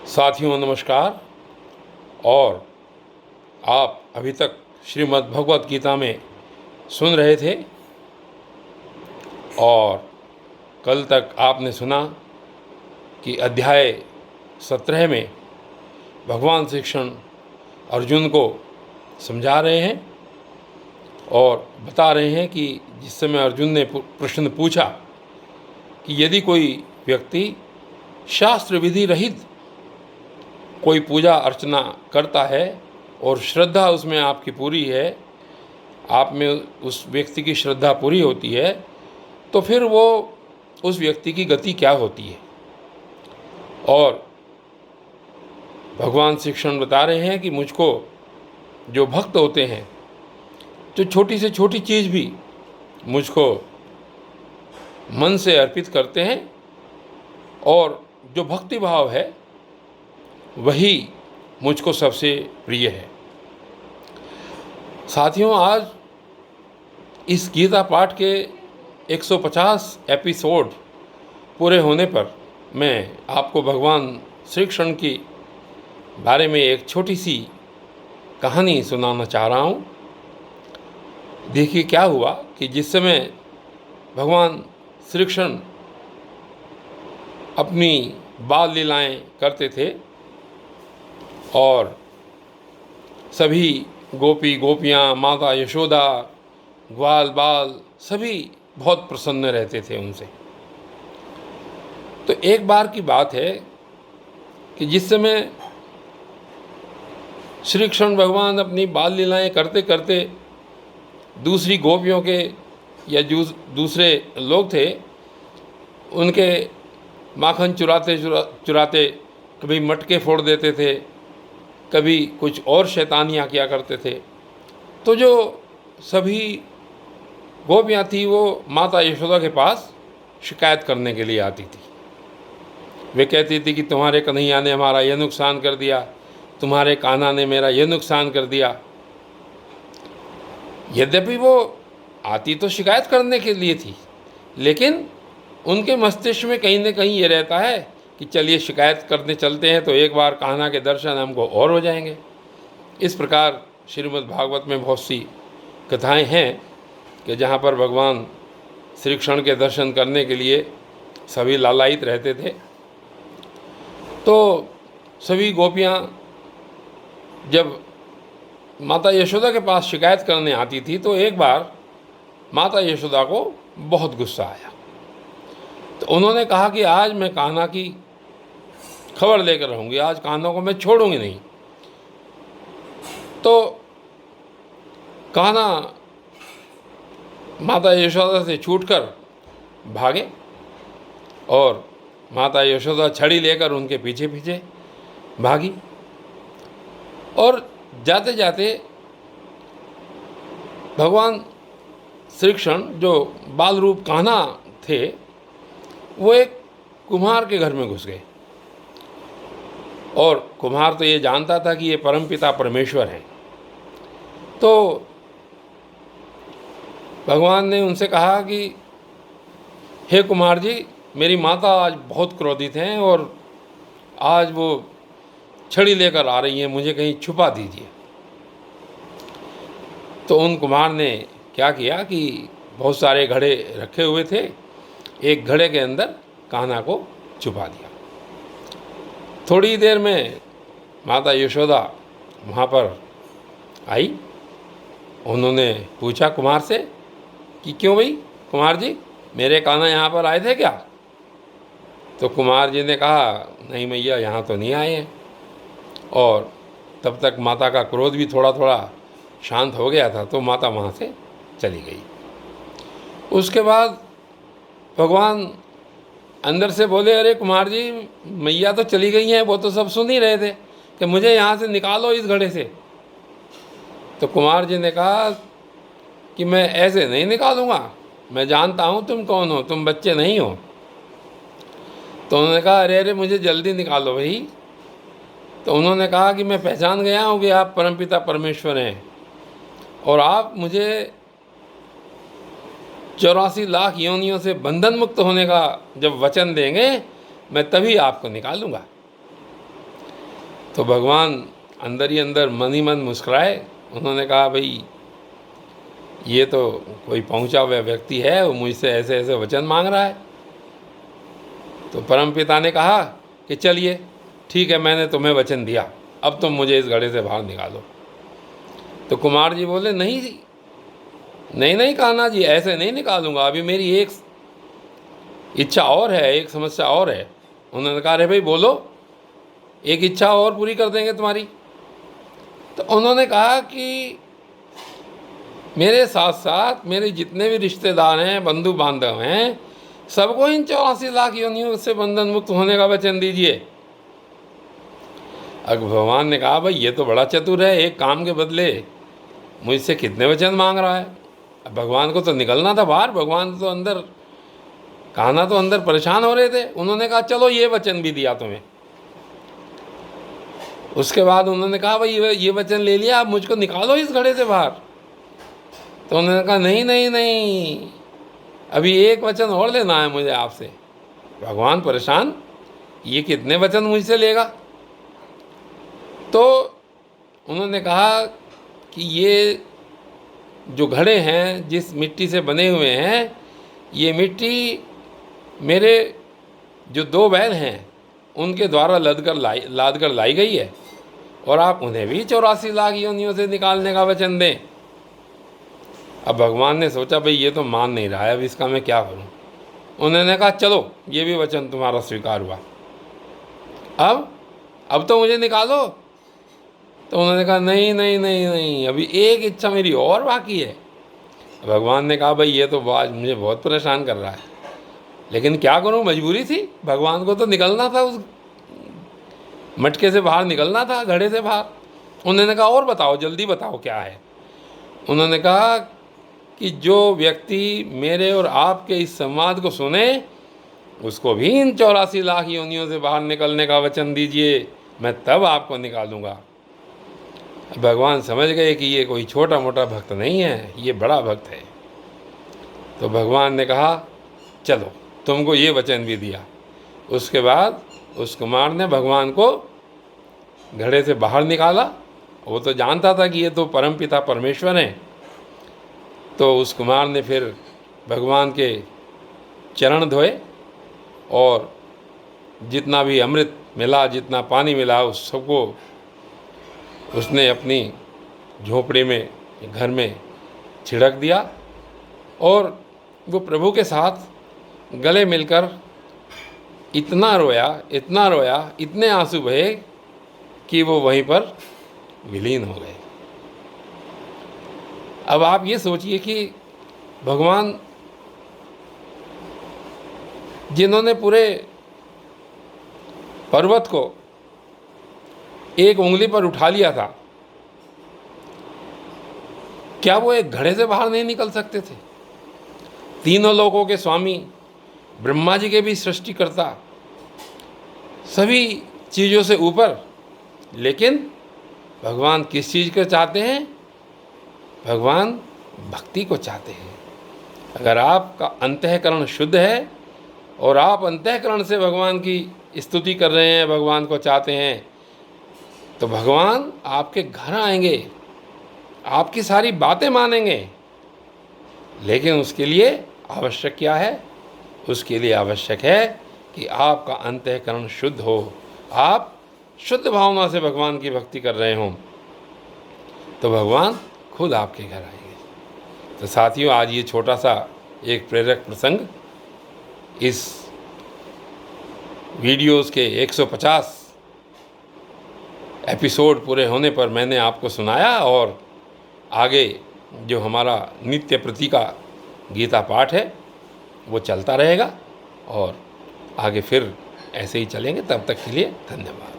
साथियों नमस्कार। और आप अभी तक श्रीमद् भगवत गीता में सुन रहे थे और कल तक आपने सुना कि अध्याय 17 में भगवान श्री कृष्ण अर्जुन को समझा रहे हैं और बता रहे हैं कि जिस समय अर्जुन ने प्रश्न पूछा कि यदि कोई व्यक्ति शास्त्र विधि रहित कोई पूजा अर्चना करता है और श्रद्धा उसमें आपकी पूरी है, आप में उस व्यक्ति की श्रद्धा पूरी होती है, तो फिर वो उस व्यक्ति की गति क्या होती है। और भगवान श्री कृष्ण बता रहे हैं कि मुझको जो भक्त होते हैं, जो छोटी से छोटी चीज़ भी मुझको मन से अर्पित करते हैं, और जो भक्ति भाव है वही मुझको सबसे प्रिय है। साथियों, आज इस गीता पाठ के 150 एपिसोड पूरे होने पर मैं आपको भगवान श्री कृष्ण की बारे में एक छोटी सी कहानी सुनाना चाह रहा हूँ। देखिए क्या हुआ कि जिस समय भगवान श्री कृष्ण अपनी बाल लीलाएं करते थे और सभी गोपी गोपियाँ, माता यशोदा, ग्वाल बाल सभी बहुत प्रसन्न रहते थे उनसे। तो एक बार की बात है कि जिस समय श्री कृष्ण भगवान अपनी बाल लीलाएं करते करते दूसरी गोपियों के या जो दूसरे लोग थे उनके माखन चुराते चुराते कभी मटके फोड़ देते थे, कभी कुछ और शैतानियाँ किया करते थे। तो जो सभी गोपियाँ थी वो माता यशोदा के पास शिकायत करने के लिए आती थी। वे कहती थी कि तुम्हारे कन्हैया ने हमारा यह नुकसान कर दिया, तुम्हारे कान्हा ने मेरा यह नुकसान कर दिया। यद्यपि वो आती तो शिकायत करने के लिए थी, लेकिन उनके मस्तिष्क में कहीं न कहीं ये रहता है कि चलिए शिकायत करने चलते हैं तो एक बार कान्हा के दर्शन हमको और हो जाएंगे। इस प्रकार श्रीमद् भागवत में बहुत सी कथाएं हैं कि जहाँ पर भगवान श्री कृष्ण के दर्शन करने के लिए सभी लालायित रहते थे। तो सभी गोपियाँ जब माता यशोदा के पास शिकायत करने आती थी तो एक बार माता यशोदा को बहुत गुस्सा आया। तो उन्होंने कहा कि आज मैं कान्हा की खबर लेकर रहूँगी, आज कान्हा को मैं छोड़ूंगी नहीं। तो कान्हा माता यशोदा से छूटकर भागे और माता यशोदा छड़ी लेकर उनके पीछे पीछे भागी। और जाते जाते भगवान श्री कृष्ण जो बाल रूप कान्हा थे वो एक कुम्हार के घर में घुस गए। और कुम्हार तो ये जानता था कि ये परमपिता परमेश्वर हैं। तो भगवान ने उनसे कहा कि हे कुम्हार जी, मेरी माता आज बहुत क्रोधित हैं और आज वो छड़ी लेकर आ रही हैं, मुझे कहीं छुपा दीजिए। तो उन कुम्हार ने क्या किया कि बहुत सारे घड़े रखे हुए थे, एक घड़े के अंदर कान्हा को छुपा दिया। थोड़ी देर में माता यशोदा वहाँ पर आई। उन्होंने पूछा कुमार से कि क्यों भाई कुमार जी, मेरे कान्हा यहाँ पर आए थे क्या? तो कुमार जी ने कहा नहीं मैया, यहाँ तो नहीं आए हैं। और तब तक माता का क्रोध भी थोड़ा थोड़ा शांत हो गया था, तो माता वहाँ से चली गई। उसके बाद भगवान अंदर से बोले, अरे कुमार जी, मैया तो चली गई हैं, वो तो सब सुन ही रहे थे कि मुझे यहाँ से निकालो इस घड़े से। तो कुमार जी ने कहा कि मैं ऐसे नहीं निकालूंगा, मैं जानता हूँ तुम कौन हो, तुम बच्चे नहीं हो। तो उन्होंने कहा अरे अरे मुझे जल्दी निकालो भाई। तो उन्होंने कहा कि मैं पहचान गया हूँ कि आप परमपिता परमेश्वर हैं और आप मुझे 84 लाख योनियों से बंधन मुक्त होने का जब वचन देंगे, मैं तभी आपको निकालूंगा। तो भगवान अंदर ही अंदर मन ही मन मुस्कुराए। उन्होंने कहा भाई ये तो कोई पहुंचा हुआ व्यक्ति है, वो मुझसे ऐसे ऐसे वचन मांग रहा है। तो परमपिता ने कहा कि चलिए ठीक है, मैंने तुम्हें वचन दिया, अब तुम मुझे इस घड़े से बाहर निकालो। तो कुमार जी बोले नहीं नहीं नहीं कान्हा जी, ऐसे नहीं निकालूंगा, अभी मेरी एक इच्छा और है, एक समस्या और है। उन्होंने कहा अरे भाई बोलो, एक इच्छा और पूरी कर देंगे तुम्हारी। तो उन्होंने कहा कि मेरे साथ साथ मेरे जितने भी रिश्तेदार हैं, बंधु बांधव हैं, सबको इन 84 लाख योनियों से बंधन मुक्त होने का वचन दीजिए। अब भगवान ने कहा भाई ये तो बड़ा चतुर है, एक काम के बदले मुझसे कितने वचन मांग रहा है। अब भगवान को तो निकलना था बाहर, भगवान तो अंदर, कान्हा तो अंदर परेशान हो रहे थे। उन्होंने कहा चलो ये वचन भी दिया तुम्हें। उसके बाद उन्होंने कहा भाई ये वचन ले लिया, अब मुझको निकालो इस घड़े से बाहर। तो उन्होंने कहा नहीं नहीं नहीं, अभी एक वचन और लेना है मुझे आपसे। भगवान परेशान, ये कितने वचन मुझसे लेगा। तो उन्होंने कहा कि ये जो घड़े हैं जिस मिट्टी से बने हुए हैं, ये मिट्टी मेरे जो 2 बैल हैं उनके द्वारा लाद कर लाई गई है, और आप उन्हें भी 84 लाख योनियों से निकालने का वचन दें। अब भगवान ने सोचा भाई ये तो मान नहीं रहा है, अब इसका मैं क्या करूं। उन्होंने कहा चलो ये भी वचन तुम्हारा स्वीकार हुआ, अब तो मुझे निकालो। तो उन्होंने कहा नहीं नहीं नहीं नहीं, अभी एक इच्छा मेरी और बाकी है। भगवान ने कहा भाई ये तो आज मुझे बहुत परेशान कर रहा है, लेकिन क्या करूं, मजबूरी थी, भगवान को तो निकलना था, उस मटके से बाहर निकलना था, घड़े से बाहर। उन्होंने कहा और बताओ, जल्दी बताओ क्या है। उन्होंने कहा कि जो व्यक्ति मेरे और आपके इस संवाद को सुने, उसको भी इन 84 लाख योनियों से बाहर निकलने का वचन दीजिए, मैं तब आपको निकालूंगा। भगवान समझ गए कि ये कोई छोटा मोटा भक्त नहीं है, ये बड़ा भक्त है। तो भगवान ने कहा चलो तुमको ये वचन भी दिया। उसके बाद उस कुमार ने भगवान को घड़े से बाहर निकाला। वो तो जानता था कि ये तो परमपिता परमेश्वर हैं। तो उस कुमार ने फिर भगवान के चरण धोए, और जितना भी अमृत मिला, जितना पानी मिला, उस सबको उसने अपनी झोपड़ी में, घर में छिड़क दिया, और वो प्रभु के साथ गले मिलकर इतना रोया, इतने आंसू बहे कि वो वहीं पर विलीन हो गए। अब आप ये सोचिए कि भगवान जिन्होंने पूरे पर्वत को एक उंगली पर उठा लिया था, क्या वो एक घड़े से बाहर नहीं निकल सकते थे? तीनों लोकों के स्वामी, ब्रह्मा जी के भी सृष्टिकर्ता, सभी चीज़ों से ऊपर, लेकिन भगवान किस चीज़ को चाहते हैं? भगवान भक्ति को चाहते हैं। अगर आपका अंतःकरण शुद्ध है और आप अंतःकरण से भगवान की स्तुति कर रहे हैं, भगवान को चाहते हैं, तो भगवान आपके घर आएंगे, आपकी सारी बातें मानेंगे। लेकिन उसके लिए आवश्यक क्या है? उसके लिए आवश्यक है कि आपका अंतःकरण शुद्ध हो, आप शुद्ध भावना से भगवान की भक्ति कर रहे हों, तो भगवान खुद आपके घर आएंगे। तो साथियों, आज ये छोटा सा एक प्रेरक प्रसंग इस वीडियोस के 150 एपिसोड पूरे होने पर मैंने आपको सुनाया, और आगे जो हमारा नित्य प्रति का गीता पाठ है वो चलता रहेगा, और आगे फिर ऐसे ही चलेंगे। तब तक के लिए धन्यवाद।